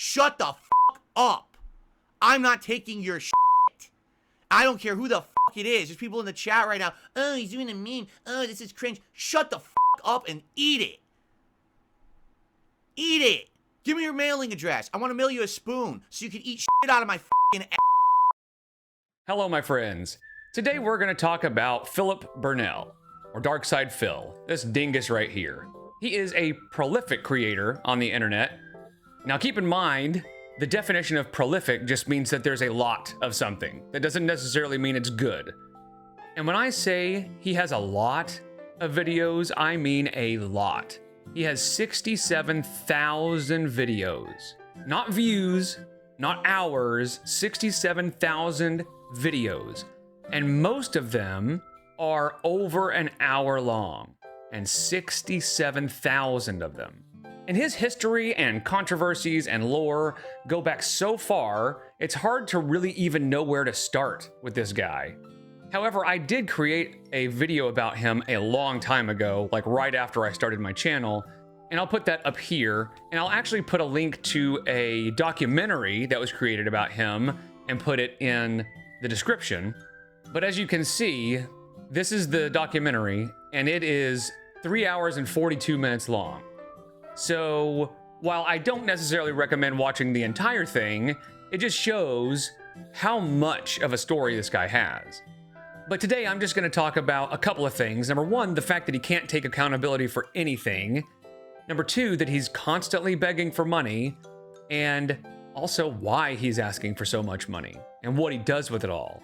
Shut the fuck up. I'm not taking your shit. I don't care who the fuck it is. There's people in the chat right now. Oh, he's doing a meme. Oh, this is cringe. Shut the fuck up and eat it. Eat it. Give me your mailing address. I want to mail you a spoon so you can eat shit out of my fucking ass. Hello, my friends. Today we're going to talk about Philip Burnell, or Darksydephil, this dingus right here. He is a prolific creator on the internet. Now keep in mind, the definition of prolific just means that there's a lot of something. That doesn't necessarily mean it's good. And when I say he has a lot of videos, I mean a lot. He has 67,000 videos. Not views, not hours, 67,000 videos. And most of them are over an hour long, and 67,000 of them. And his history and controversies and lore go back so far, it's hard to really even know where to start with this guy. However, I did create a video about him a long time ago, like right after I started my channel, and I'll put that up here, and I'll actually put a link to a documentary that was created about him and put it in the description. But as you can see, this is the documentary, and it is 3 hours and 42 minutes long. So while I don't necessarily recommend watching the entire thing, it just shows how much of a story this guy has. But today I'm just going to talk about a couple of things. Number one, the fact that he can't take accountability for anything. Number two, that he's constantly begging for money. And also why he's asking for so much money and what he does with it all.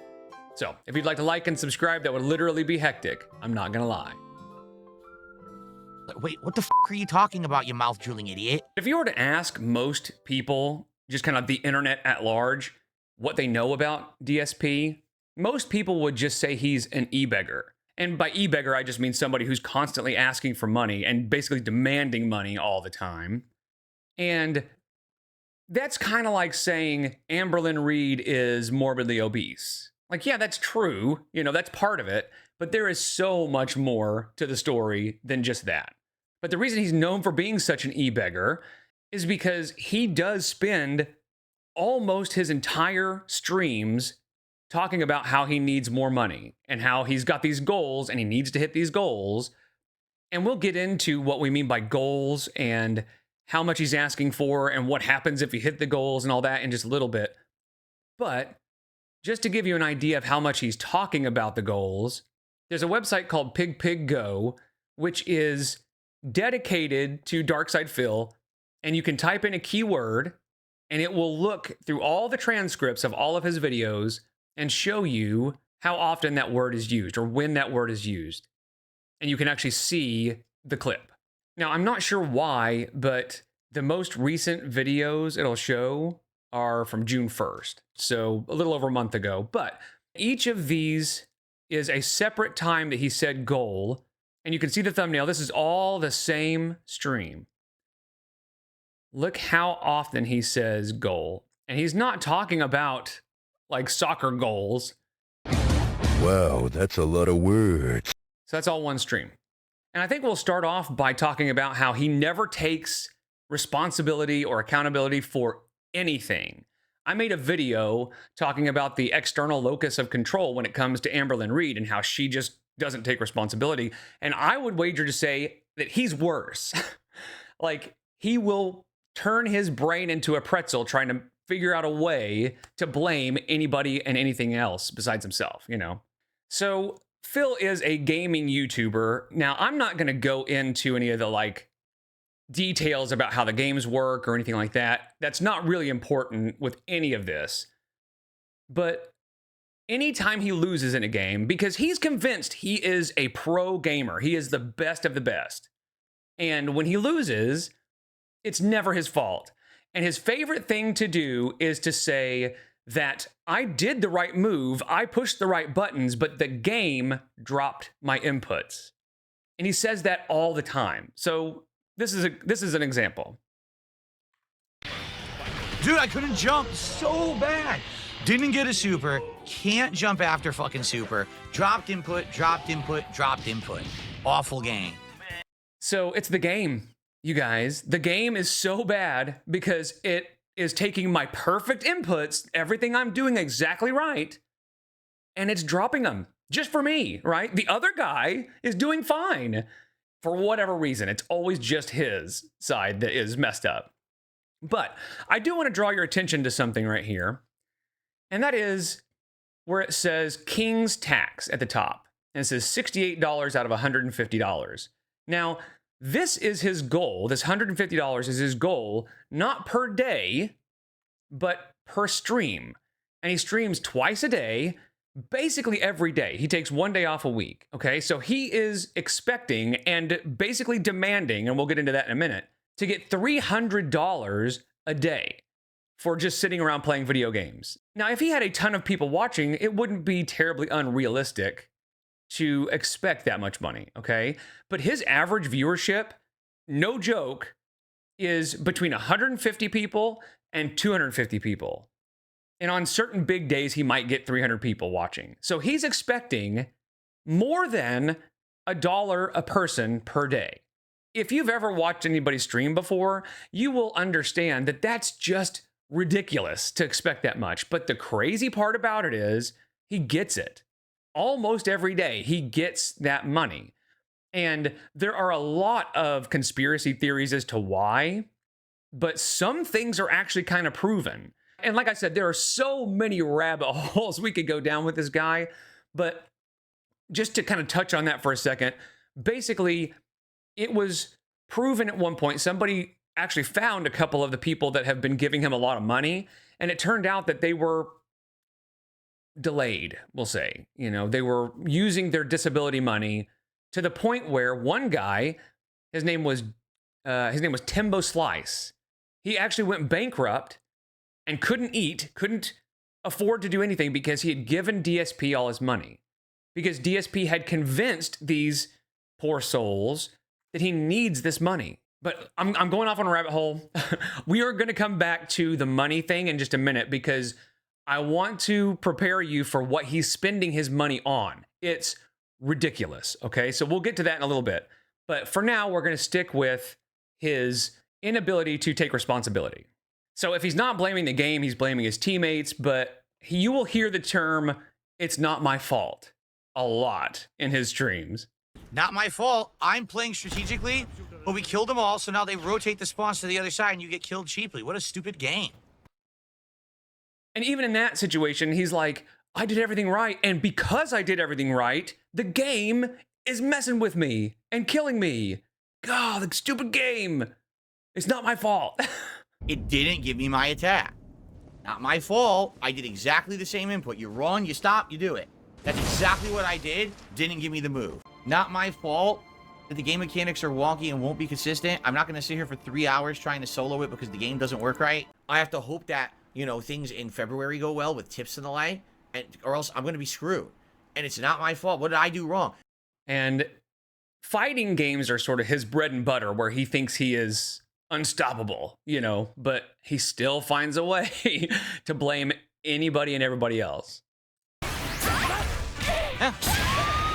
So if you'd like to like and subscribe, that would literally be hectic. I'm not going to lie. Wait, what the f are you talking about, you mouth-drooling idiot? If you were to ask most people, just kind of the internet at large, what they know about DSP, most people would just say he's an e-beggar. And by e-beggar, I just mean somebody who's constantly asking for money and basically demanding money all the time. And that's kind of like saying Amberlynn Reed is morbidly obese. Like, yeah, that's true. You know, that's part of it. But there is so much more to the story than just that. But the reason he's known for being such an e-beggar is because he does spend almost his entire streams talking about how he needs more money and how he's got these goals and he needs to hit these goals. And we'll get into what we mean by goals and how much he's asking for and what happens if he hit the goals and all that in just a little bit. But just to give you an idea of how much he's talking about the goals, there's a website called Go, which is dedicated to Darksydephil, and you can type in a keyword and it will look through all the transcripts of all of his videos and show you how often that word is used or when that word is used. And you can actually see the clip. Now, I'm not sure why, but the most recent videos it'll show are from June 1st, so a little over a month ago. But each of these is a separate time that he said goal, and you can see the thumbnail. This is all the same stream. Look how often he says goal. And he's not talking about like soccer goals. Wow, that's a lot of words. So that's all one stream. And I think we'll start off by talking about how he never takes responsibility or accountability for anything. I made a video talking about the external locus of control when it comes to Amberlynn Reed and how she just doesn't take responsibility. And I would wager to say that he's worse. Like, he will turn his brain into a pretzel trying to figure out a way to blame anybody and anything else besides himself, you know? So Phil is a gaming YouTuber. Now, I'm not going to go into any of the like details about how the games work or anything like that. That's not really important with any of this. But anytime he loses in a game, because he's convinced he is a pro gamer, he is the best of the best. And when he loses, it's never his fault. And his favorite thing to do is to say that I did the right move, I pushed the right buttons, but the game dropped my inputs. And he says that all the time. So this is an example. Dude, I couldn't jump so bad. Didn't get a super, can't jump after fucking super. Dropped input, dropped input, dropped input. Awful game. So it's the game, you guys. The game is so bad because it is taking my perfect inputs, everything I'm doing exactly right, and it's dropping them just for me, right? The other guy is doing fine for whatever reason. It's always just his side that is messed up. But I do want to draw your attention to something right here, and that is where it says King's Tax at the top. And it says $68 out of $150. Now, this is his goal. This $150 is his goal, not per day, but per stream. And he streams twice a day, basically every day. He takes one day off a week, okay? So he is expecting and basically demanding, and we'll get into that in a minute, to get $300 a day for just sitting around playing video games. Now, if he had a ton of people watching, it wouldn't be terribly unrealistic to expect that much money, okay? But his average viewership, no joke, is between 150 people and 250 people. And on certain big days, he might get 300 people watching. So he's expecting more than $1 a person per day. If you've ever watched anybody stream before, you will understand that that's just ridiculous to expect that much. But the crazy part about it is he gets it. Almost every day, he gets that money. And there are a lot of conspiracy theories as to why, but some things are actually kind of proven. And like I said, there are so many rabbit holes we could go down with this guy. But just to kind of touch on that for a second, basically, it was proven at one point, somebody actually found a couple of the people that have been giving him a lot of money, and it turned out that they were delayed, we'll say. You know, they were using their disability money to the point where one guy, his name was Timbo Slice. He actually went bankrupt and couldn't eat, couldn't afford to do anything because he had given DSP all his money. Because DSP had convinced these poor souls that he needs this money. But I'm going off on a rabbit hole. We are going to come back to the money thing in just a minute because I want to prepare you for what he's spending his money on. It's ridiculous, okay? So we'll get to that in a little bit. But for now, we're going to stick with his inability to take responsibility. So if he's not blaming the game, he's blaming his teammates, but you will hear the term, "it's not my fault," a lot in his streams. Not my fault. I'm playing strategically, but we killed them all, so now they rotate the spawns to the other side and you get killed cheaply. What a stupid game. And even in that situation, he's like, I did everything right, and because I did everything right, the game is messing with me and killing me. God, the stupid game. It's not my fault. It didn't give me my attack. Not my fault. I did exactly the same input. You run, you stop, you do it. That's exactly what I did. Didn't give me the move. Not my fault that the game mechanics are wonky and won't be consistent. I'm not going to sit here for 3 hours trying to solo it because the game doesn't work right. I have to hope that, you know, things in February go well with tips and the like, or else I'm going to be screwed. And it's not my fault. What did I do wrong? And fighting games are sort of his bread and butter, where he thinks he is unstoppable, you know, but he still finds a way to blame anybody and everybody else. Yeah.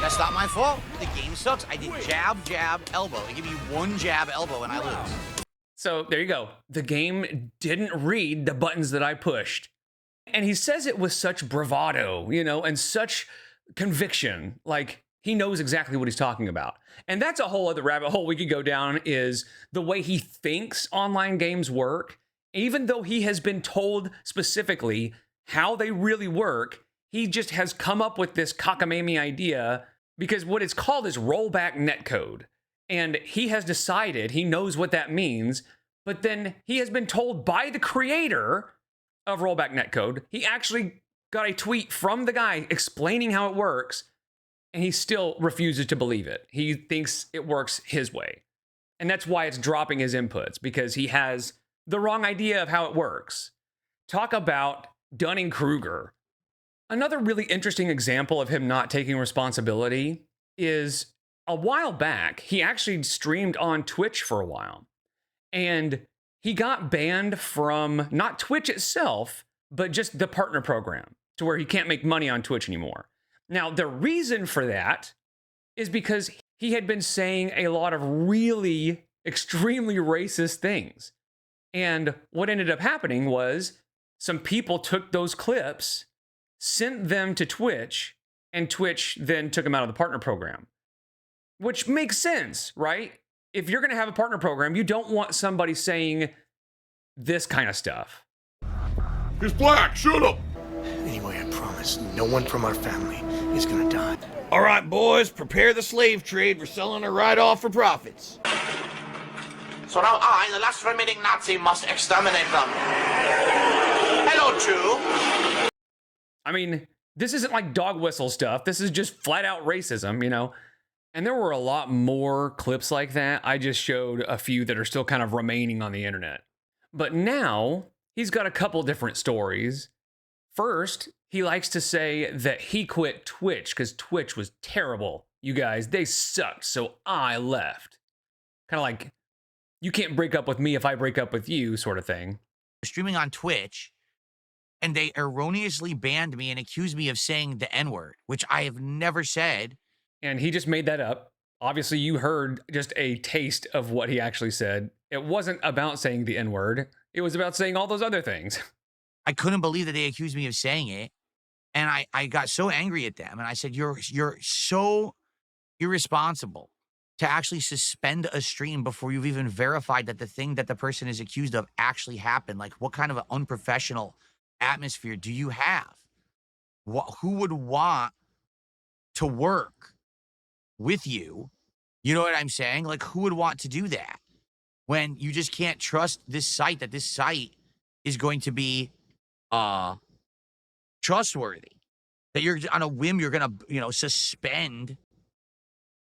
That's not my fault. The game sucks. I did jab, jab, elbow. They give you one jab, elbow, and I lose. So there you go. The game didn't read the buttons that I pushed. And he says it with such bravado, you know, and such conviction. Like, he knows exactly what he's talking about. And that's a whole other rabbit hole we could go down, is the way he thinks online games work. Even though he has been told specifically how they really work, he just has come up with this cockamamie idea, because what it's called is rollback netcode. And he has decided he knows what that means, but then he has been told by the creator of rollback netcode. He actually got a tweet from the guy explaining how it works, and he still refuses to believe it. He thinks it works his way. And that's why it's dropping his inputs, because he has the wrong idea of how it works. Talk about Dunning-Kruger. Another really interesting example of him not taking responsibility is a while back, he actually streamed on Twitch for a while. And he got banned from not Twitch itself, but just the partner program, to where he can't make money on Twitch anymore. Now, the reason for that is because he had been saying a lot of really extremely racist things. And what ended up happening was some people took those clips, sent them to Twitch, and Twitch then took them out of the partner program. Which makes sense, right? If you're going to have a partner program, you don't want somebody saying this kind of stuff. He's black, shoot him! Anyway, I promise, no one from our family is gonna die. All right, boys, prepare the slave trade. We're selling her right off for profits. So now I, the last remaining Nazi, must exterminate them. Hello, Jew. I mean, this isn't like dog whistle stuff. This is just flat out racism, you know? And there were a lot more clips like that. I just showed a few that are still kind of remaining on the internet. But now he's got a couple different stories. First, he likes to say that he quit Twitch because Twitch was terrible. You guys, they sucked, so I left. Kind of like, you can't break up with me if I break up with you, sort of thing. Streaming on Twitch, and they erroneously banned me and accused me of saying the N-word, which I have never said. And he just made that up. Obviously, you heard just a taste of what he actually said. It wasn't about saying the N-word. It was about saying all those other things. I couldn't believe that they accused me of saying it. And I got so angry at them. And I said, you're so irresponsible to actually suspend a stream before you've even verified that the thing that the person is accused of actually happened. Like, what kind of an unprofessional atmosphere do you have? Who would want to work with you? You know what I'm saying? Like, who would want to do that when you just can't trust this site, that this site is going to be trustworthy, that you're on a whim, you're going to, suspend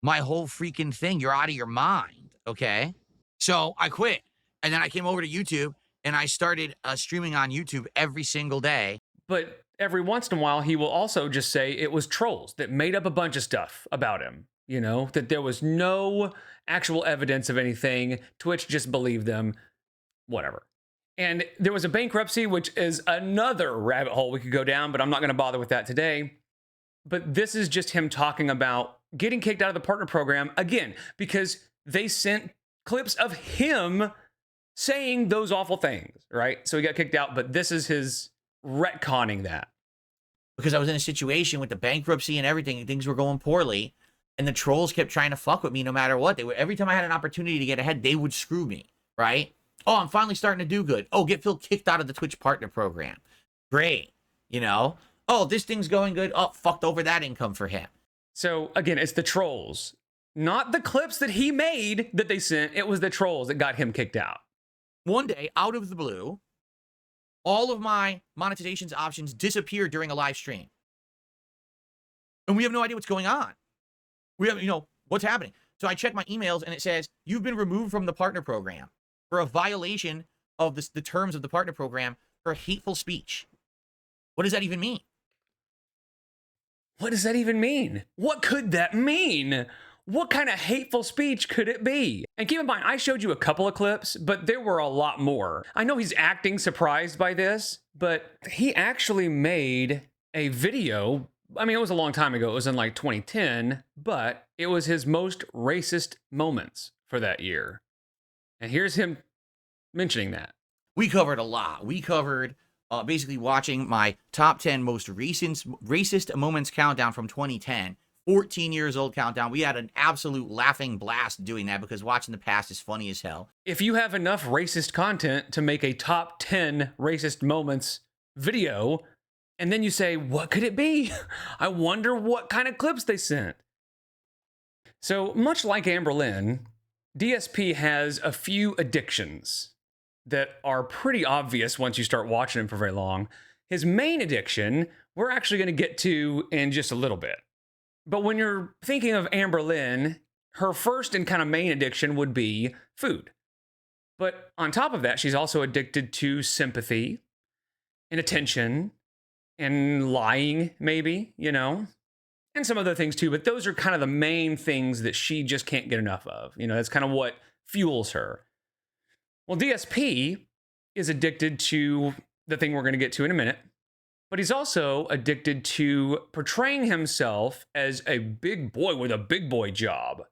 my whole freaking thing. You're out of your mind. Okay. So I quit. And then I came over to YouTube and I started streaming on YouTube every single day. But every once in a while, he will also just say it was trolls that made up a bunch of stuff about him. You know, that there was no actual evidence of anything. Twitch just believed them. Whatever. And there was a bankruptcy, which is another rabbit hole we could go down, but I'm not going to bother with that today. But this is just him talking about getting kicked out of the partner program again, because they sent clips of him saying those awful things, right? So he got kicked out, but this is his retconning that. Because I was in a situation with the bankruptcy and everything, and things were going poorly, and the trolls kept trying to fuck with me no matter what. They would, every time I had an opportunity to get ahead, they would screw me, right? Oh, I'm finally starting to do good. Oh, get Phil kicked out of the Twitch partner program. Great. Oh, this thing's going good. Oh, fucked over that income for him. So again, it's the trolls, not the clips that he made that they sent. It was the trolls that got him kicked out. One day, out of the blue, all of my monetizations options disappeared during a live stream. And we have no idea what's going on. We have, what's happening. So I check my emails and it says, you've been removed from the partner program for a violation of the terms of the partner program for hateful speech. What does that even mean? What does that even mean? What could that mean? What kind of hateful speech could it be? And keep in mind, I showed you a couple of clips, but there were a lot more. I know he's acting surprised by this, but he actually made a video. I mean, it was a long time ago. It was in like 2010, but it was his most racist moments for that year. And here's him mentioning that. We covered a lot. We covered basically watching my top 10 most racist moments countdown from 2010. 14 years old countdown. We had an absolute laughing blast doing that because watching the past is funny as hell. If you have enough racist content to make a top 10 racist moments video, and then you say, what could it be? I wonder what kind of clips they sent. So much like Amberlynn, DSP has a few addictions that are pretty obvious once you start watching him for very long. His main addiction, we're actually going to get to in just a little bit. But when you're thinking of Amberlynn, her first and kind of main addiction would be food. But on top of that, she's also addicted to sympathy and attention and lying, maybe, and some other things too. But those are kind of the main things that she just can't get enough of. That's kind of what fuels her. Well, DSP is addicted to the thing we're going to get to in a minute. But he's also addicted to portraying himself as a big boy with a big boy job.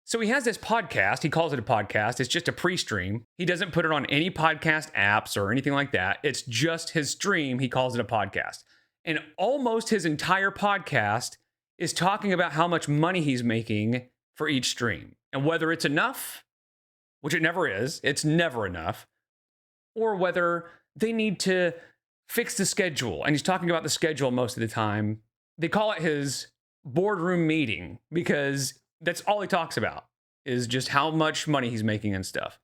So he has this podcast. He calls it a podcast. It's just a pre-stream. He doesn't put it on any podcast apps or anything like that. It's just his stream. He calls it a podcast. And almost his entire podcast is talking about how much money he's making for each stream and whether it's enough, which it never is. It's never enough. Or whether they need to fix the schedule. And he's talking about the schedule most of the time. They call it his boardroom meeting because that's all he talks about is just how much money he's making and stuff.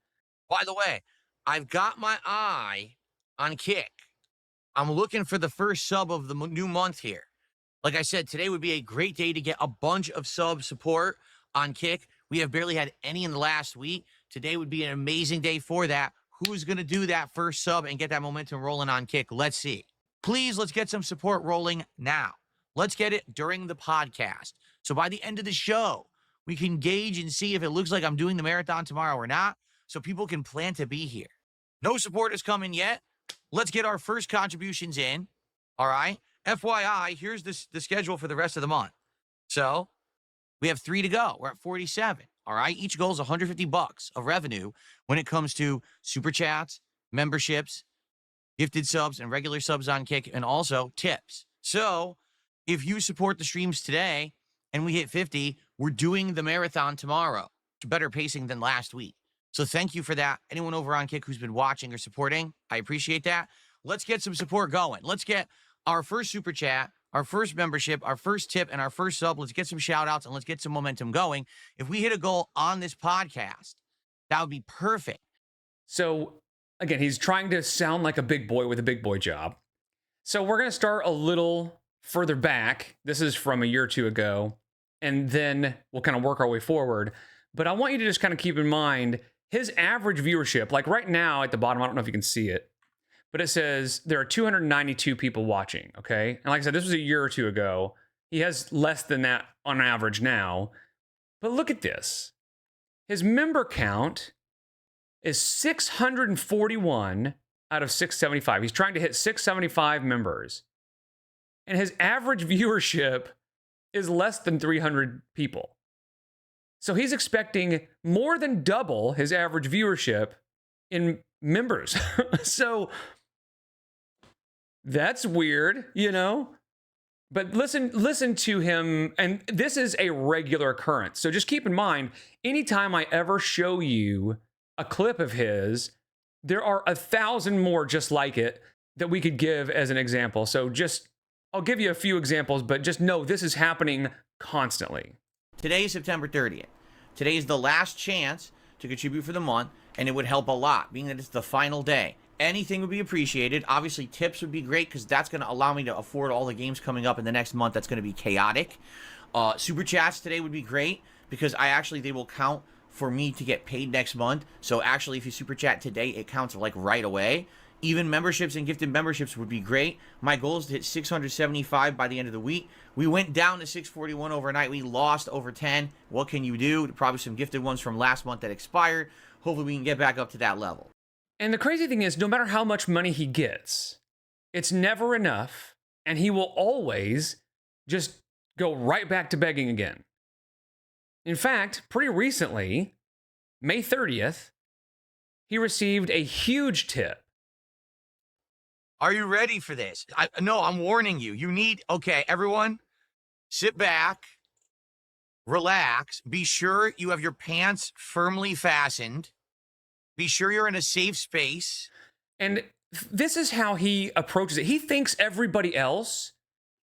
By the way, I've got my eye on Kick. I'm looking for the first sub of the new month here. Like I said, today would be a great day to get a bunch of sub support on Kick. We have barely had any in the last week. Today would be an amazing day for that. Who's going to do that first sub and get that momentum rolling on Kick? Let's see. Please, let's get some support rolling now. Let's get it during the podcast. So by the end of the show, we can gauge and see if it looks like I'm doing the marathon tomorrow or not, so people can plan to be here. No support has come in yet. Let's get our first contributions in. All right. FYI, here's the schedule for the rest of the month. So we have 3 to go. We're at 47. All right. Each goal is $150 of revenue when it comes to super chats, memberships, gifted subs, and regular subs on Kick, and also tips. So if you support the streams today and we hit 50, we're doing the marathon tomorrow. Better pacing than last week. So thank you for that. Anyone over on Kick who's been watching or supporting, I appreciate that. Let's get some support going. Let's get our first super chat, our first membership, our first tip, and our first sub. Let's get some shout outs and let's get some momentum going. If we hit a goal on this podcast, that would be perfect. So again, he's trying to sound like a big boy with a big boy job. So we're going to start a little further back. This is from a year or two ago, and then we'll kind of work our way forward. But I want you to just kind of keep in mind his average viewership. Like right now at the bottom, I don't know if you can see it, but it says there are 292 people watching, okay? And like I said, this was a year or two ago. He has less than that on average now. But look at this. His member count is 641 out of 675. He's trying to hit 675 members. And his average viewership is less than 300 people. So he's expecting more than double his average viewership in members. So that's weird, you know? But listen to him, and this is a regular occurrence. So just keep in mind, anytime I ever show you a clip of his, there are 1,000 more just like it that we could give as an example. So I'll give you a few examples, but just know this is happening constantly. Today is September 30th. Today is the last chance to contribute for the month, and it would help a lot, being that it's the final day. Anything would be appreciated. Obviously, tips would be great because that's going to allow me to afford all the games coming up in the next month. That's going to be chaotic. Super chats today would be great because they will count for me to get paid next month. So actually, if you super chat today, it counts like right away. Even memberships and gifted memberships would be great. My goal is to hit 675 by the end of the week. We went down to 641 overnight. We lost over 10. What can you do? Probably some gifted ones from last month that expired. Hopefully we can get back up to that level. And the crazy thing is, no matter how much money he gets, it's never enough, and he will always just go right back to begging again. In fact, pretty recently, May 30th, he received a huge tip. Are you ready for this? No, I'm warning you. Okay, everyone, sit back, relax, be sure you have your pants firmly fastened. Be sure you're in a safe space. And this is how he approaches it. He thinks everybody else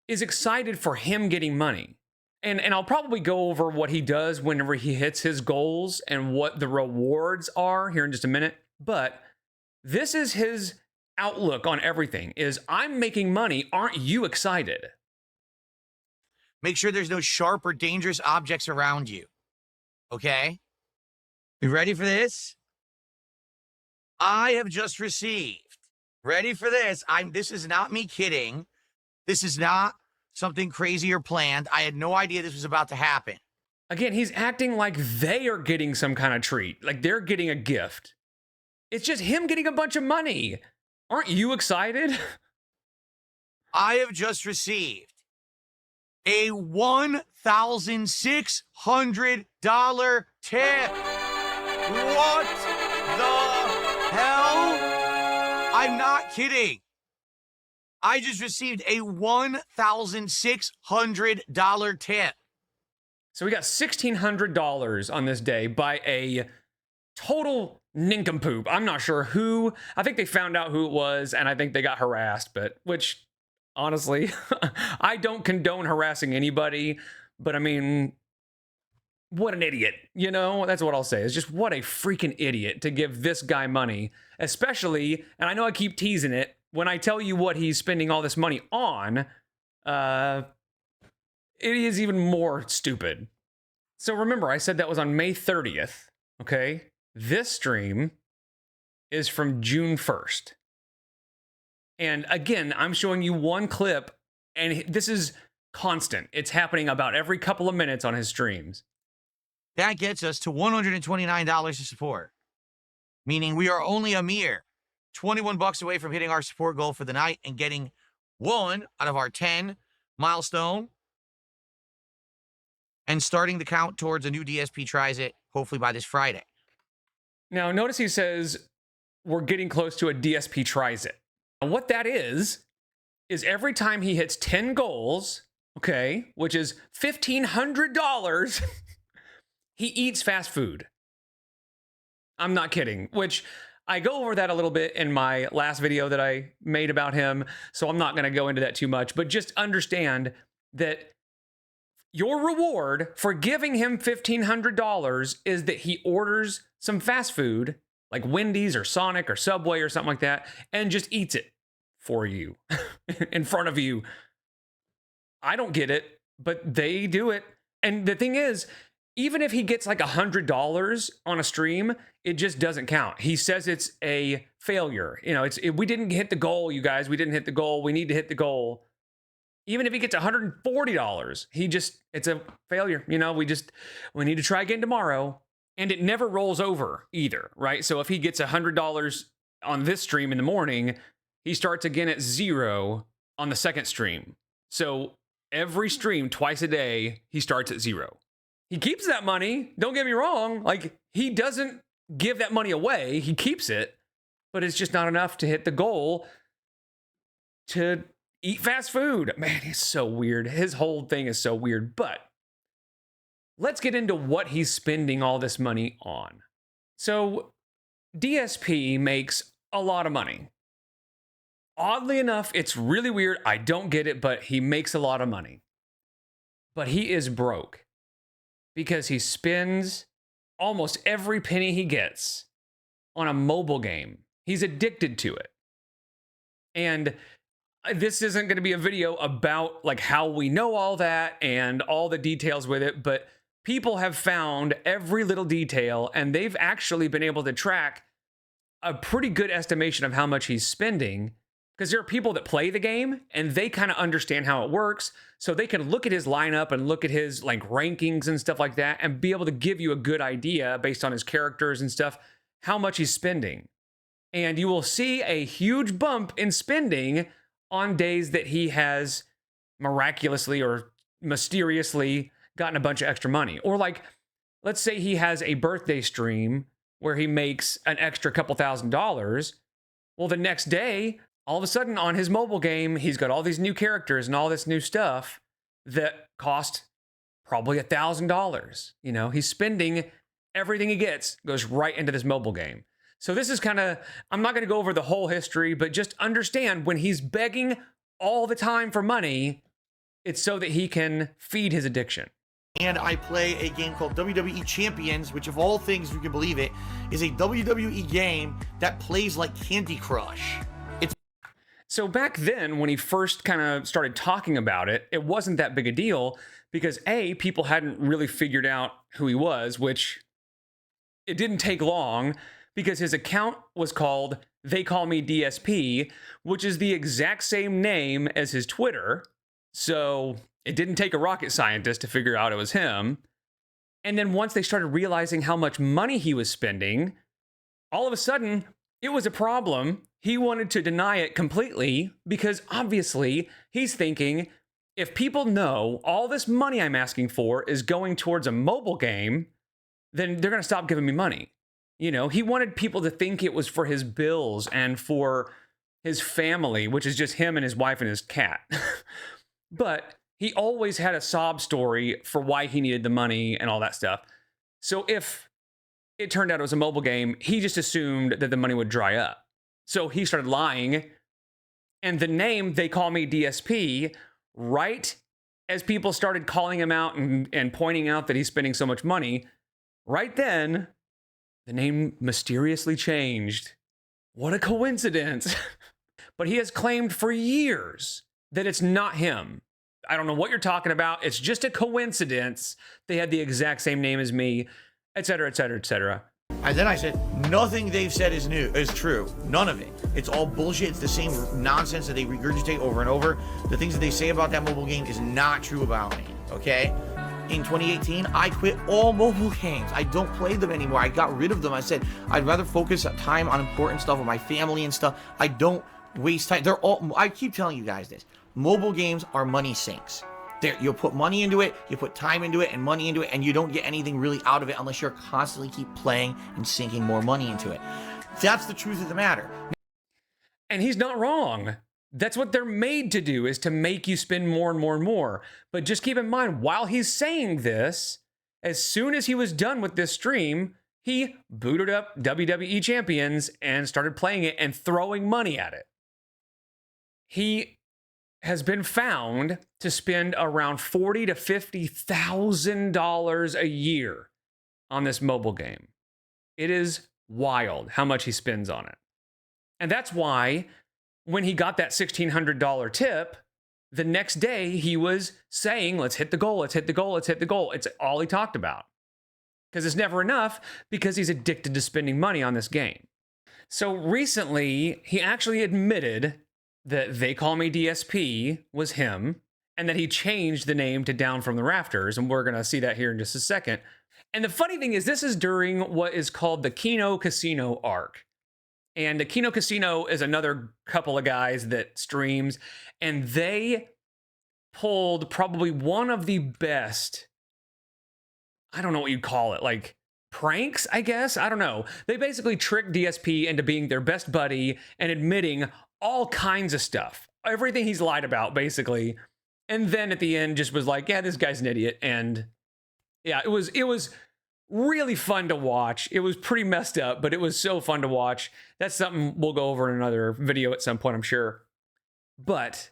is excited for him getting money. And I'll probably go over what he does whenever he hits his goals and what the rewards are here in just a minute. But this is his outlook on everything is, I'm making money. Aren't you excited? Make sure there's no sharp or dangerous objects around you. Okay? You ready for this? I have just received. Ready for this? This is not me kidding. This is not something crazy or planned. I had no idea this was about to happen. Again, he's acting like they are getting some kind of treat, like they're getting a gift. It's just him getting a bunch of money. Aren't you excited? I have just received a $1,600 tip. What the hell? I'm not kidding. I just received a $1,600 tip. So we got $1,600 on this day by a total nincompoop. I'm not sure who. I think they found out who it was, and I think they got harassed, but which, honestly, I don't condone harassing anybody, but I mean, what an idiot. You know, that's what I'll say. It's just what a freaking idiot to give this guy money, especially, and I know I keep teasing it, when I tell you what he's spending all this money on, it is even more stupid. So remember, I said that was on May 30th, okay? This stream is from June 1st. And again, I'm showing you one clip, and this is constant. It's happening about every couple of minutes on his streams. That gets us to $129 to support, meaning we are only a mere 21 bucks away from hitting our support goal for the night and getting 1 out of our 10 milestone and starting the count towards a new DSP tries it, hopefully by this Friday. Now, notice he says we're getting close to a DSP tries it. And what that is every time he hits 10 goals, okay, which is $1,500, he eats fast food. I'm not kidding, which I go over that a little bit in my last video that I made about him, so I'm not going to go into that too much, but just understand that your reward for giving him $1,500 is that he orders some fast food, like Wendy's or Sonic or Subway or something like that, and just eats it for you in front of you. I don't get it, but they do it. And the thing is, even if he gets like $100 on a stream, it just doesn't count. He says it's a failure. You know, we didn't hit the goal, you guys. We didn't hit the goal. We need to hit the goal. Even if he gets $140, it's a failure. You know, we need to try again tomorrow. And it never rolls over either, right? So if he gets $100 on this stream in the morning, he starts again at 0 on the second stream. So every stream, twice a day, he starts at 0. He keeps that money. Don't get me wrong. Like, he doesn't give that money away. He keeps it, but it's just not enough to hit the goal to eat fast food. Man, he's so weird. His whole thing is so weird. But let's get into what he's spending all this money on. So DSP makes a lot of money. Oddly enough, it's really weird. I don't get it, but he makes a lot of money. But he is broke because he spends almost every penny he gets on a mobile game. He's addicted to it. And this isn't going to be a video about like how we know all that and all the details with it, but people have found every little detail, and they've actually been able to track a pretty good estimation of how much he's spending, because there are people that play the game and they kind of understand how it works, so they can look at his lineup and look at his like rankings and stuff like that and be able to give you a good idea based on his characters and stuff how much he's spending. And you will see a huge bump in spending on days that he has miraculously or mysteriously gotten a bunch of extra money. Or like, let's say he has a birthday stream where he makes an extra couple $1,000s. Well, the next day, all of a sudden on his mobile game, he's got all these new characters and all this new stuff that cost probably $1,000. You know, he's spending everything he gets goes right into this mobile game. So this is kind of, I'm not going to go over the whole history, but just understand when he's begging all the time for money, it's so that he can feed his addiction. And I play a game called WWE Champions, which of all things, if you can believe it, is a WWE game that plays like Candy Crush. So back then, when he first kind of started talking about it, it wasn't that big a deal because A, people hadn't really figured out who he was, which it didn't take long because his account was called They Call Me DSP, which is the exact same name as his Twitter. So it didn't take a rocket scientist to figure out it was him. And then once they started realizing how much money he was spending, all of a sudden, it was a problem. He wanted to deny it completely because obviously he's thinking if people know all this money I'm asking for is going towards a mobile game, then they're going to stop giving me money. You know, he wanted people to think it was for his bills and for his family, which is just him and his wife and his cat. But he always had a sob story for why he needed the money and all that stuff. So if it turned out it was a mobile game, he just assumed that the money would dry up. So he started lying. And the name They Call Me DSP, right as people started calling him out and pointing out that he's spending so much money, right then, the name mysteriously changed. What a coincidence. But he has claimed for years that it's not him. I don't know what you're talking about. It's just a coincidence. They had the exact same name as me, etc., etc., etc. And then I said, nothing they've said is true. None of it. It's all bullshit. It's the same nonsense that they regurgitate over and over. The things that they say about that mobile game is not true about me, okay? In 2018, I quit all mobile games. I don't play them anymore. I got rid of them. I said, I'd rather focus time on important stuff with my family and stuff. I don't waste time. I keep telling you guys this. Mobile games are money sinks. You'll put money into it, you put time into it and money into it, and you don't get anything really out of it unless you're constantly keep playing and sinking more money into it. That's the truth of the matter. And he's not wrong. That's what they're made to do, is to make you spend more and more and more. But just keep in mind, while he's saying this, as soon as he was done with this stream, he booted up WWE Champions and started playing it and throwing money at it. He has been found to spend around $40,000 to $50,000 a year on this mobile game. It is wild how much he spends on it. And that's why when he got that $1,600 tip, the next day he was saying, let's hit the goal, let's hit the goal, let's hit the goal. It's all he talked about. Because it's never enough, because he's addicted to spending money on this game. So recently, he actually admitted that They Call Me DSP was him, and that he changed the name to Down from the Rafters, and we're going to see that here in just a second. And the funny thing is, this is during what is called the Kino Casino arc. And the Kino Casino is another couple of guys that streams, and they pulled probably one of the best, I don't know what you'd call it, like pranks, I guess? I don't know. They basically tricked DSP into being their best buddy and admitting all kinds of stuff. Everything he's lied about, basically. And then at the end just was like, yeah, this guy's an idiot. And yeah, it was really fun to watch. It was pretty messed up, but it was so fun to watch. That's something we'll go over in another video at some point, I'm sure. But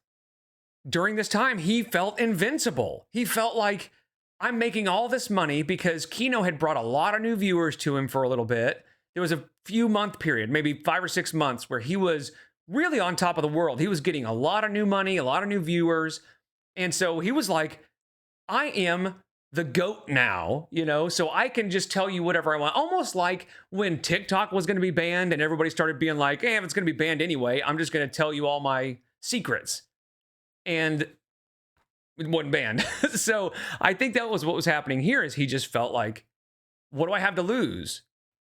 during this time, he felt invincible. He felt like, I'm making all this money because Kino had brought a lot of new viewers to him for a little bit. There was a few month period, maybe 5 or 6 months, where he was really on top of the world. He was getting a lot of new money, a lot of new viewers. And so he was like, I am the GOAT now, you know, so I can just tell you whatever I want. Almost like when TikTok was going to be banned and everybody started being like, hey, if it's going to be banned anyway, I'm just going to tell you all my secrets. And it wasn't banned. So I think that was what was happening here, is he just felt like, what do I have to lose?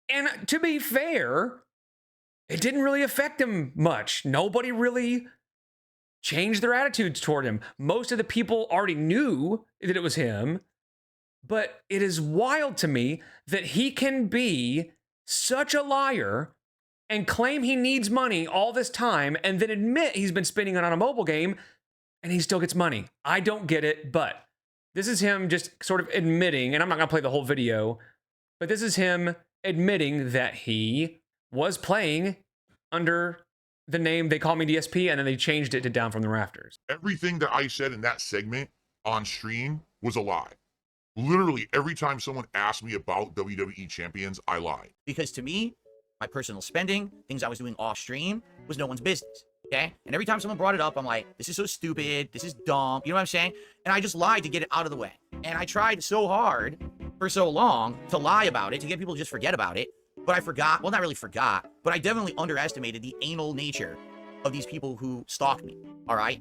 And to be fair, it didn't really affect him much. Nobody really changed their attitudes toward him. Most of the people already knew that it was him. But it is wild to me that he can be such a liar and claim he needs money all this time and then admit he's been spending it on a mobile game and he still gets money. I don't get it, but this is him just sort of admitting, and I'm not going to play the whole video, but this is him admitting that he was playing under the name They Call Me DSP, and then they changed it to Down from the Rafters. Everything that I said in that segment on stream was a lie. Literally every time someone asked me about WWE champions, I lied. Because to me, my personal spending, things I was doing off stream, was no one's business. Okay? And every time someone brought it up, I'm like, this is so stupid, this is dumb, you know what I'm saying? And I just lied to get it out of the way. And I tried so hard for so long to lie about it, to get people to just forget about it. But I forgot, well, not really forgot, but I definitely underestimated the anal nature of these people who stalk me, all right?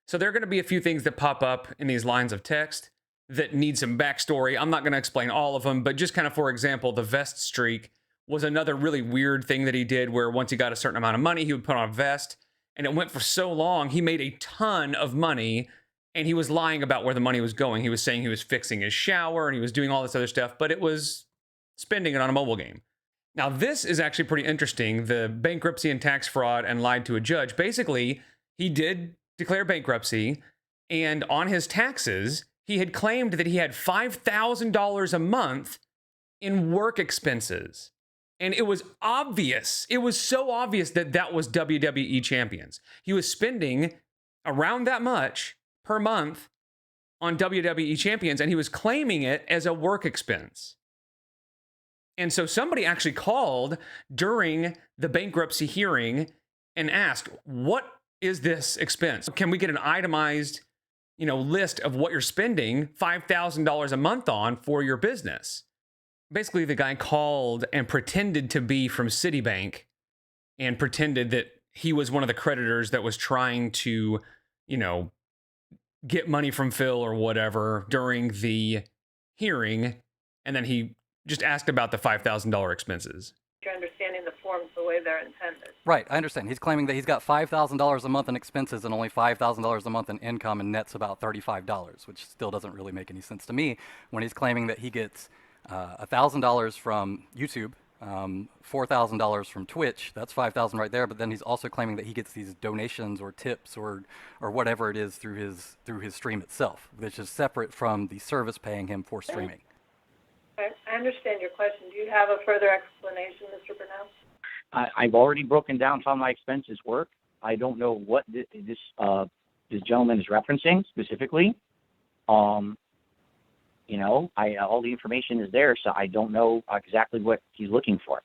So there are going to be a few things that pop up in these lines of text that need some backstory. I'm not going to explain all of them, but just kind of, for example, the vest streak was another really weird thing that he did, where once he got a certain amount of money, he would put on a vest, and it went for so long, he made a ton of money, And he was lying about where the money was going. He was saying he was fixing his shower and he was doing all this other stuff, but it was spending it on a mobile game. Now, this is actually pretty interesting. The bankruptcy and tax fraud and lied to a judge. Basically, he did declare bankruptcy, and on his taxes, he had claimed that he had $5,000 a month in work expenses. And it was obvious. It was so obvious that that was WWE Champions. He was spending around that much per month on WWE Champions, and he was claiming it as a work expense. And so somebody actually called during the bankruptcy hearing and asked, what is this expense? Can we get an itemized, list of what you're spending $5,000 a month on for your business? Basically, the guy called and pretended to be from Citibank and pretended that he was one of the creditors that was trying to, get money from Phil or whatever during the hearing. And then he just asked about the $5,000 expenses. You're understanding the forms the way they're intended. Right, I understand. He's claiming that he's got $5,000 a month in expenses and only $5,000 a month in income, and nets about $35, which still doesn't really make any sense to me when he's claiming that he gets $1,000 from YouTube, $4,000 from Twitch. That's $5,000 right there. But then he's also claiming that he gets these donations or tips or whatever it is through his stream itself, which is separate from the service paying him for streaming. Okay. I understand your question. Do you have a further explanation, Mr. Burnell? I've already broken down how my expenses work. I don't know what this gentleman is referencing specifically. All the information is there, so I don't know exactly what he's looking for.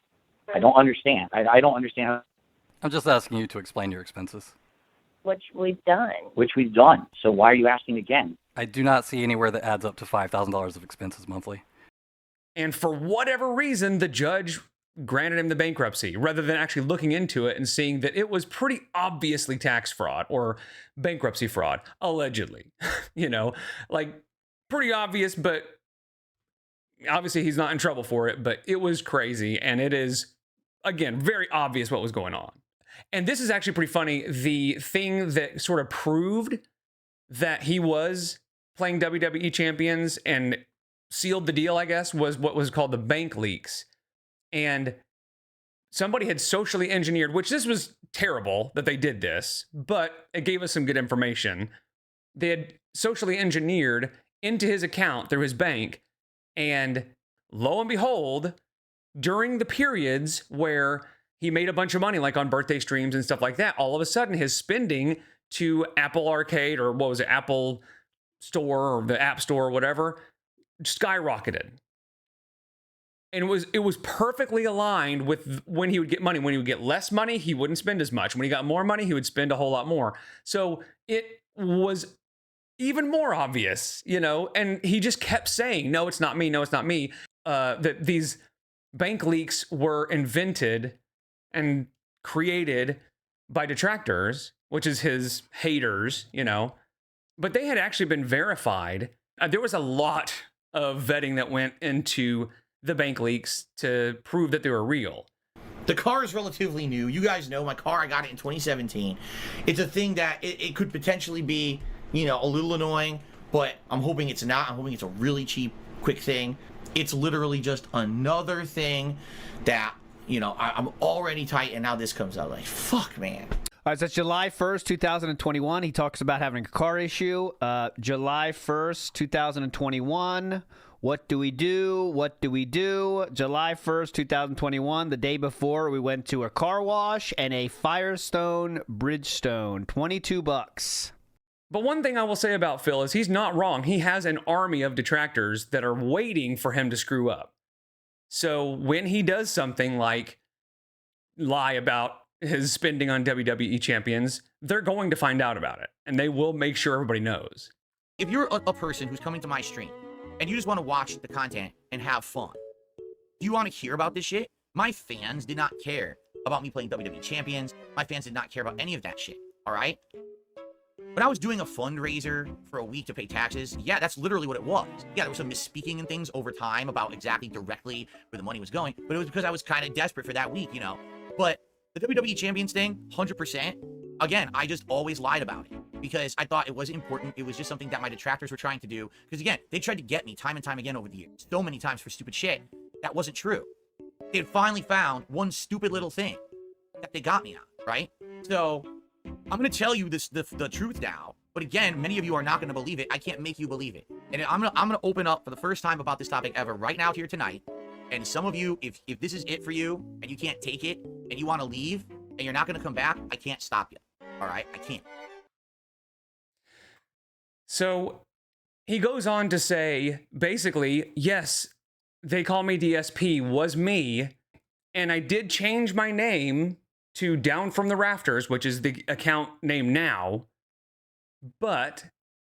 I don't understand. I don't understand. I'm just asking you to explain your expenses. Which we've done. Which we've done. So why are you asking again? I do not see anywhere that adds up to $5,000 of expenses monthly. And for whatever reason, the judge granted him the bankruptcy rather than actually looking into it and seeing that it was pretty obviously tax fraud or bankruptcy fraud, allegedly. Pretty obvious, but obviously he's not in trouble for it, but it was crazy. And it is, again, very obvious what was going on. And this is actually pretty funny. The thing that sort of proved that he was playing WWE Champions and sealed the deal, I guess, was what was called the bank leaks. And somebody had socially engineered, which this was terrible that they did this, but it gave us some good information. They had socially engineered into his account through his bank. And lo and behold, during the periods where he made a bunch of money, like on birthday streams and stuff like that, all of a sudden his spending to Apple Arcade or what was it, Apple Store or the App Store or whatever, skyrocketed. And it was perfectly aligned with when he would get money. When he would get less money, he wouldn't spend as much. When he got more money, he would spend a whole lot more. So it was even more obvious, and he just kept saying, no, it's not me. No, it's not me. That these bank leaks were invented and created by detractors, which is his haters, but they had actually been verified. There was a lot of vetting that went into the bank leaks to prove that they were real. The car is relatively new. You guys know my car. I got it in 2017. It's a thing that it could potentially be, a little annoying, but I'm hoping it's not. I'm hoping it's a really cheap, quick thing. It's literally just another thing that, I'm already tight, and now this comes out. Like, fuck, man. All right, so it's July 1st, 2021. He talks about having a car issue. July 1st, 2021. What do we do? What do we do? July 1st, 2021, the day before, we went to a car wash and a Firestone Bridgestone, $22. But one thing I will say about Phil is he's not wrong. He has an army of detractors that are waiting for him to screw up. So when he does something like lie about his spending on WWE Champions, they're going to find out about it. And they will make sure everybody knows. If you're a person who's coming to my stream and you just want to watch the content and have fun, do you want to hear about this shit? My fans did not care about me playing WWE Champions. My fans did not care about any of that shit, all right? When I was doing a fundraiser for a week to pay taxes, yeah, that's literally what it was. Yeah, there was some misspeaking and things over time about exactly directly where the money was going, but it was because I was kind of desperate for that week, But the WWE Champions thing, 100%, again, I just always lied about it. because I thought it wasn't important. It was just something that my detractors were trying to do. Because again, they tried to get me time and time again over the years, so many times for stupid shit. That wasn't true. They had finally found one stupid little thing that they got me on, right? So I'm gonna tell you this the truth now. But again, many of you are not gonna believe it. I can't make you believe it. And I'm gonna open up for the first time about this topic ever right now here tonight. And some of you, if this is it for you and you can't take it and you want to leave and you're not gonna come back, I can't stop you. All right, I can't. So he goes on to say, basically, yes, they call me DSP, was me, and I did change my name to Down from the Rafters, which is the account name now. But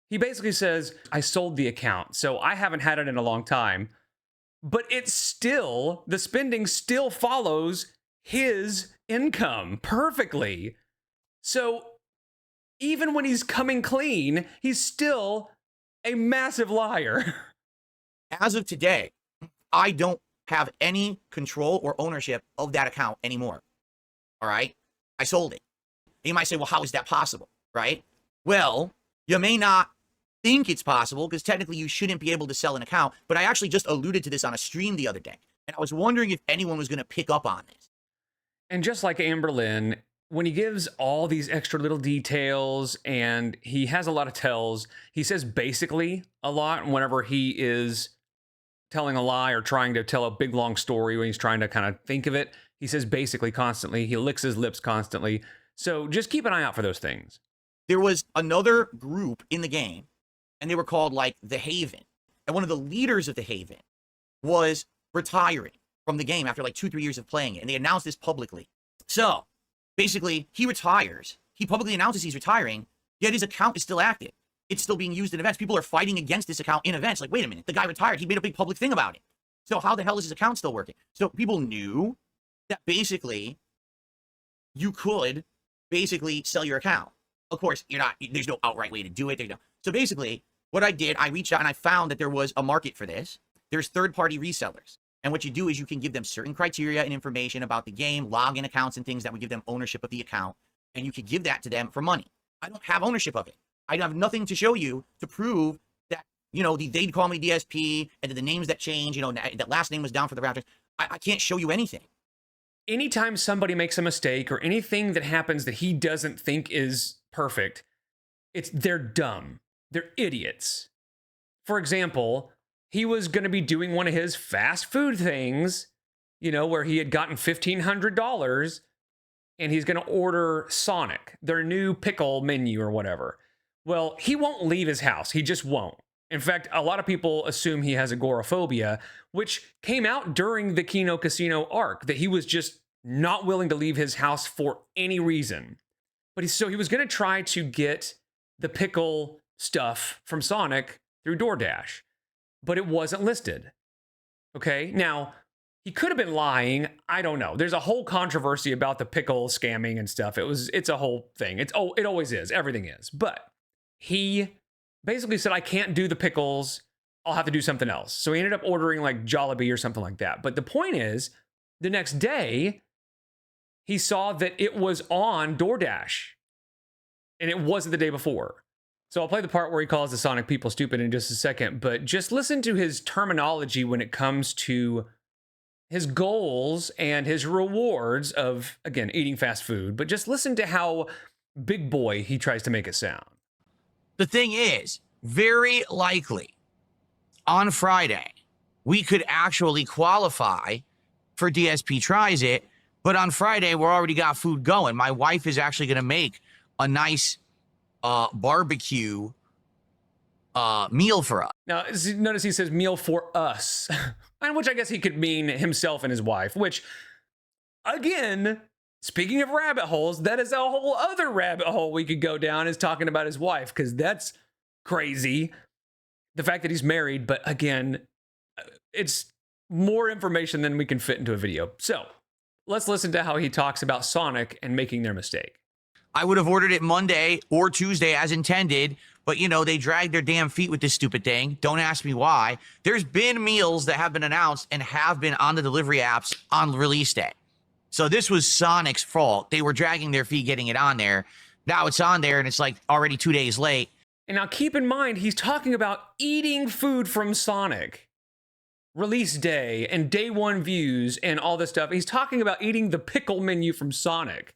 he basically says, I sold the account, so I haven't had it in a long time. But it's still, the spending still follows his income perfectly. So even when he's coming clean, he's still a massive liar. As of today, I don't have any control or ownership of that account anymore. All right? I sold it. And you might say, well, how is that possible? Right? Well, you may not think it's possible because technically you shouldn't be able to sell an account, but I actually just alluded to this on a stream the other day. And I was wondering if anyone was going to pick up on this. And just like Amberlynn, when he gives all these extra little details and he has a lot of tells, he says basically a lot whenever he is telling a lie or trying to tell a big long story when he's trying to kind of think of it. He says basically constantly. He licks his lips constantly. So just keep an eye out for those things. There was another group in the game, and they were called like the Haven. And one of the leaders of the Haven was retiring from the game after like 2-3 years of playing it. And they announced this publicly. So basically, he retires. He publicly announces he's retiring, yet his account is still active. It's still being used in events. People are fighting against this account in events. Like, wait a minute, the guy retired. He made a big public thing about it. So how the hell is his account still working? So people knew that basically you could basically sell your account. Of course, there's no outright way to do it. So basically, what I did, I reached out and I found that there was a market for this. There's third-party resellers. And what you do is you can give them certain criteria and information about the game, login accounts and things that would give them ownership of the account. And you could give that to them for money. I don't have ownership of it. I have nothing to show you to prove that, they'd call me DSP and the names that change, that last name was Down for the Raptors. I can't show you anything. Anytime somebody makes a mistake or anything that happens that he doesn't think is perfect, they're dumb. They're idiots. For example, he was going to be doing one of his fast food things, where he had gotten $1,500 and he's going to order Sonic, their new pickle menu or whatever. Well, he won't leave his house. He just won't. In fact, a lot of people assume he has agoraphobia, which came out during the Kino Casino arc, that he was just not willing to leave his house for any reason. But he was going to try to get the pickle stuff from Sonic through DoorDash, but it wasn't listed. Okay, now he could have been lying. I don't know. There's a whole controversy about the pickle scamming and stuff. It's a whole thing. It always is. Everything is. But he basically said, I can't do the pickles. I'll have to do something else. So he ended up ordering like Jollibee or something like that. But the point is, the next day, he saw that it was on DoorDash. And it wasn't the day before. So I'll play the part where he calls the Sonic people stupid in just a second. But just listen to his terminology when it comes to his goals and his rewards of, again, eating fast food. But just listen to how big boy he tries to make it sound. The thing is, very likely on Friday, we could actually qualify for DSP Tries It. But on Friday, we already got food going. My wife is actually going to make a nice barbecue meal for us. Now, notice he says meal for us, and which I guess he could mean himself and his wife, which, again, speaking of rabbit holes, that is a whole other rabbit hole we could go down, is talking about his wife, because that's crazy. The fact that he's married, but again, it's more information than we can fit into a video. So let's listen to how he talks about Sonic and making their mistake. I would have ordered it Monday or Tuesday as intended, but they dragged their damn feet with this stupid thing. Don't ask me why. There's been meals that have been announced and have been on the delivery apps on release day. So this was Sonic's fault. They were dragging their feet getting it on there. Now it's on there and it's like already 2 days late. And now keep in mind, he's talking about eating food from Sonic. Release day and day one views and all this stuff. He's talking about eating the pickle menu from Sonic.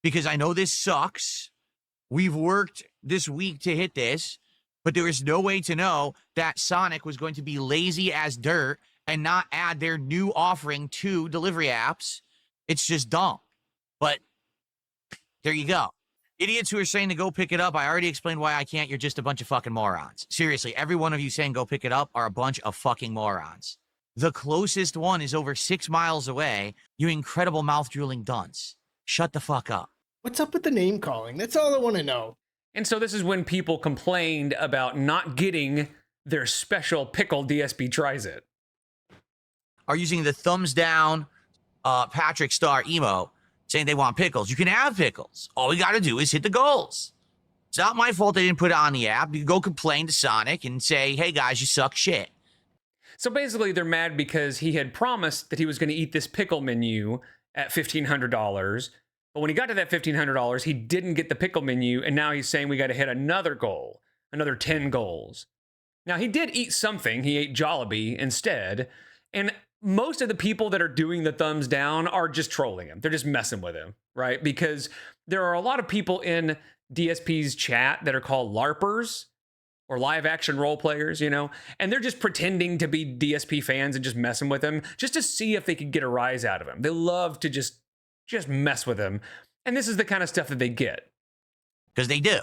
Because I know this sucks. We've worked this week to hit this, but there is no way to know that Sonic was going to be lazy as dirt and not add their new offering to delivery apps. It's just dumb. But there you go. Idiots who are saying to go pick it up, I already explained why I can't. You're just a bunch of fucking morons. Seriously, every one of you saying go pick it up are a bunch of fucking morons. The closest one is over 6 miles away. You incredible mouth-drooling dunce. Shut the fuck up. What's up with the name calling? That's all I want to know. And so this is when people complained about not getting their special pickle DSP tries it. Are using the thumbs down Patrick Star emo saying they want pickles. You can have pickles. All we got to do is hit the goals. It's not my fault they didn't put it on the app. You can go complain to Sonic and say, hey guys, you suck shit. So basically they're mad because he had promised that he was going to eat this pickle menu at $1,500. But when he got to that $1,500, he didn't get the pickle menu. And now he's saying we got to hit another goal, another 10 goals. Now he did eat something. He ate Jollibee instead. And most of the people that are doing the thumbs down are just trolling him. They're just messing with him, right? Because there are a lot of people in DSP's chat that are called LARPers or live action role players, you know, and they're just pretending to be DSP fans and just messing with him just to see if they could get a rise out of him. They love to just mess with him. And this is the kind of stuff that they get. Because they do.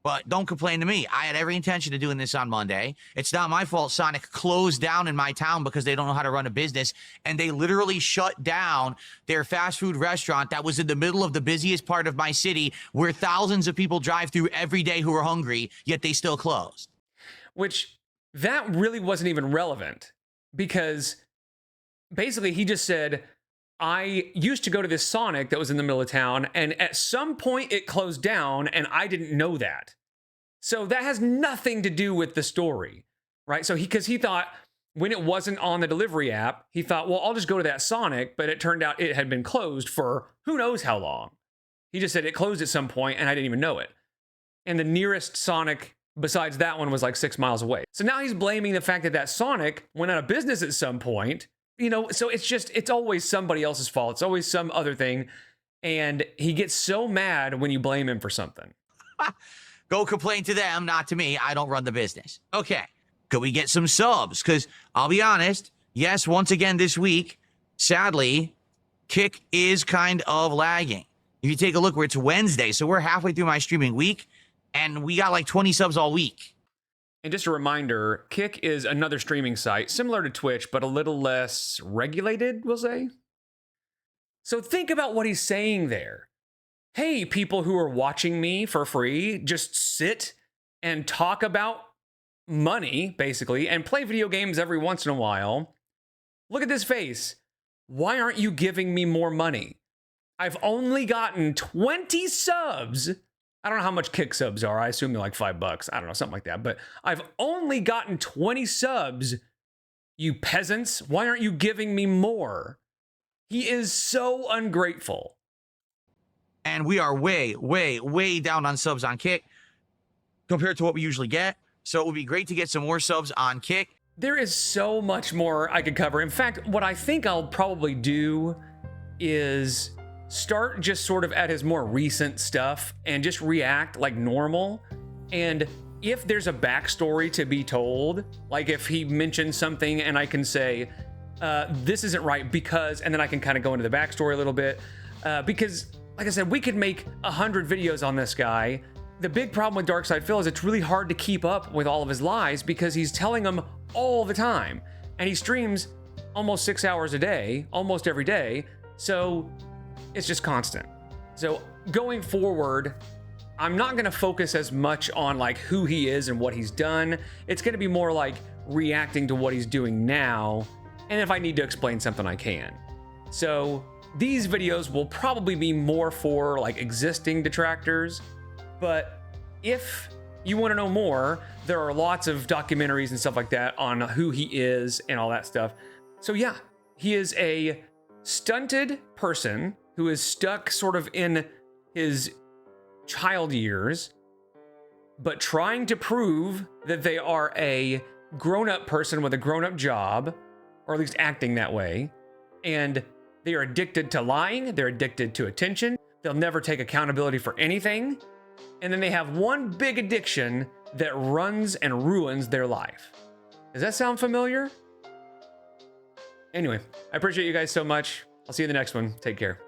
But don't complain to me. I had every intention of doing this on Monday. It's not my fault Sonic closed down in my town because they don't know how to run a business. And they literally shut down their fast food restaurant that was in the middle of the busiest part of my city where thousands of people drive through every day who are hungry, yet they still closed. Which, that really wasn't even relevant. Because basically he just said, I used to go to this Sonic that was in the middle of town, and at some point it closed down, and I didn't know that. So that has nothing to do with the story, right? So because he thought when it wasn't on the delivery app, he thought, well, I'll just go to that Sonic, but it turned out it had been closed for who knows how long. He just said it closed at some point, and I didn't even know it. And the nearest Sonic besides that one was like 6 miles away. So now he's blaming the fact that that Sonic went out of business at some point. You know, so it's always somebody else's fault. It's always some other thing. And he gets so mad when you blame him for something. Go complain to them, not to me. I don't run the business. Okay. Could we get some subs? Because I'll be honest, yes, once again this week, sadly, Kick is kind of lagging. If you take a look where it's Wednesday, so we're halfway through my streaming week, and we got like 20 subs all week. And just a reminder, Kick is another streaming site similar to Twitch, but a little less regulated, we'll say. So think about what he's saying there. Hey, people who are watching me for free, just sit and talk about money, basically, and play video games every once in a while. Look at this face. Why aren't you giving me more money? I've only gotten 20 subs. I don't know how much Kick subs are. I assume they're like $5. I don't know, something like that. But I've only gotten 20 subs. You peasants, why aren't you giving me more? He is so ungrateful. And we are way, way, way down on subs on Kick compared to what we usually get. So it would be great to get some more subs on Kick. There is so much more I could cover. In fact, what I think I'll probably do is start just sort of at his more recent stuff and just react like normal. And if there's a backstory to be told, like if he mentions something and I can say, this isn't right because, and then I can kind of go into the backstory a little bit. Because, like I said, we could make 100 videos on this guy. The big problem with Darksydephil is it's really hard to keep up with all of his lies because he's telling them all the time. And he streams almost 6 hours a day, almost every day. So it's just constant. So going forward, I'm not going to focus as much on like who he is and what he's done. It's going to be more like reacting to what he's doing now. And if I need to explain something, I can. So these videos will probably be more for like existing detractors. But if you want to know more, there are lots of documentaries and stuff like that on who he is and all that stuff. So yeah, he is a stunted person who is stuck sort of in his child years, but trying to prove that they are a grown-up person with a grown-up job, or at least acting that way, and they are addicted to lying, they're addicted to attention, they'll never take accountability for anything, and then they have one big addiction that runs and ruins their life. Does that sound familiar? Anyway, I appreciate you guys so much. I'll see you in the next one. Take care.